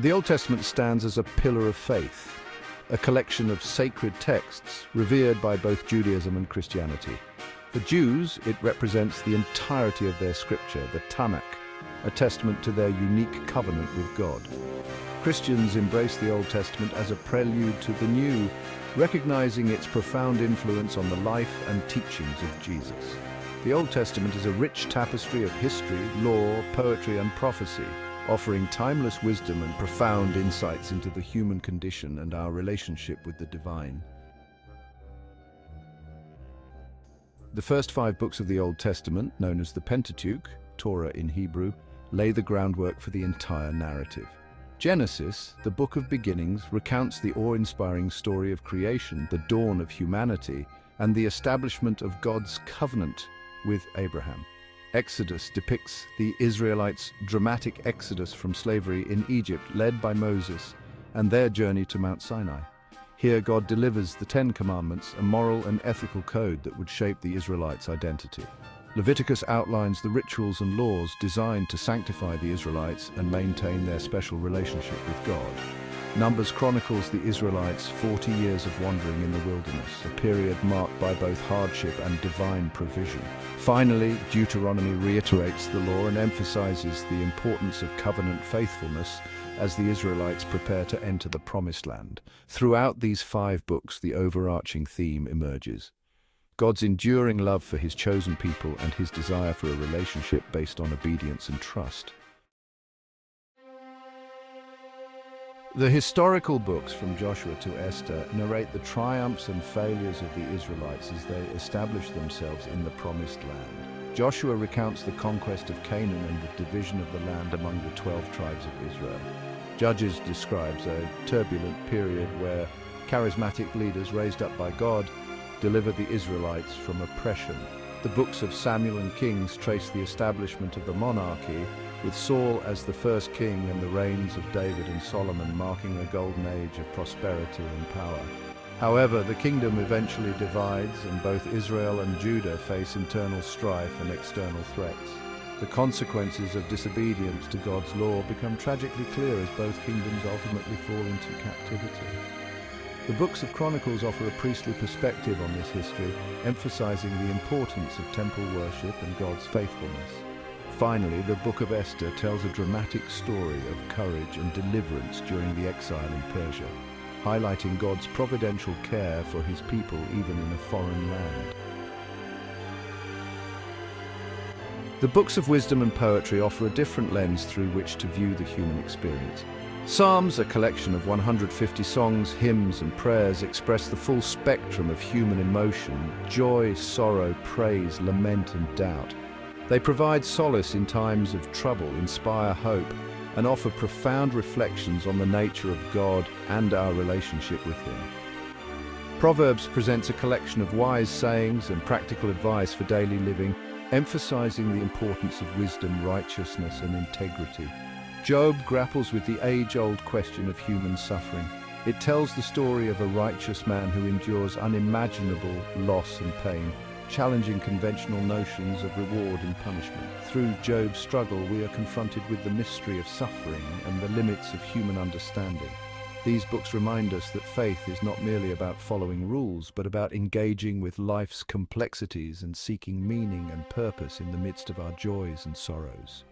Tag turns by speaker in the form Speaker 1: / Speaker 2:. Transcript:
Speaker 1: The Old Testament stands as a pillar of faith, a collection of sacred texts revered by both Judaism and Christianity. For Jews, it represents the entirety of their scripture, the Tanakh, a testament to their unique covenant with God. Christians embrace the Old Testament as a prelude to the New, recognizing its profound influence on the life and teachings of Jesus. The Old Testament is a rich tapestry of history, law, poetry, and prophecy, offering timeless wisdom and profound insights into the human condition and our relationship with the divine. The first 5 books of the Old Testament, known as the Pentateuch, Torah in Hebrew, lay the groundwork for the entire narrative. Genesis, the book of beginnings, recounts the awe-inspiring story of creation, the dawn of humanity, and the establishment of God's covenant with Abraham. Exodus depicts the Israelites' dramatic exodus from slavery in Egypt, led by Moses, and their journey to Mount Sinai. Here, God delivers the 10 Commandments, a moral and ethical code that would shape the Israelites' identity. Leviticus outlines the rituals and laws designed to sanctify the Israelites and maintain their special relationship with God. Numbers chronicles the Israelites' 40 years of wandering in the wilderness, a period marked by both hardship and divine provision. Finally, Deuteronomy reiterates the law and emphasizes the importance of covenant faithfulness as the Israelites prepare to enter the Promised Land. Throughout these 5 books, the overarching theme emerges: God's enduring love for his chosen people and his desire for a relationship based on obedience and trust. The historical books from Joshua to Esther narrate the triumphs and failures of the Israelites as they establish themselves in the Promised Land. Joshua recounts the conquest of Canaan and the division of the land among the 12 tribes of Israel. Judges describes a turbulent period where charismatic leaders raised up by God delivered the Israelites from oppression. The books of Samuel and Kings trace the establishment of the monarchy, with Saul as the first king and the reigns of David and Solomon marking a golden age of prosperity and power. However, the kingdom eventually divides, and both Israel and Judah face internal strife and external threats. The consequences of disobedience to God's law become tragically clear as both kingdoms ultimately fall into captivity. The books of Chronicles offer a priestly perspective on this history, emphasizing the importance of temple worship and God's faithfulness. Finally, the Book of Esther tells a dramatic story of courage and deliverance during the exile in Persia, highlighting God's providential care for his people even in a foreign land. The books of wisdom and poetry offer a different lens through which to view the human experience. Psalms, a collection of 150 songs, hymns, and prayers, express the full spectrum of human emotion: joy, sorrow, praise, lament, and doubt. They provide solace in times of trouble, inspire hope, and offer profound reflections on the nature of God and our relationship with him. Proverbs presents a collection of wise sayings and practical advice for daily living, emphasizing the importance of wisdom, righteousness, and integrity. Job grapples with the age-old question of human suffering. It tells the story of a righteous man who endures unimaginable loss and pain, challenging conventional notions of reward and punishment. Through Job's struggle, we are confronted with the mystery of suffering and the limits of human understanding. These books remind us that faith is not merely about following rules, but about engaging with life's complexities and seeking meaning and purpose in the midst of our joys and sorrows.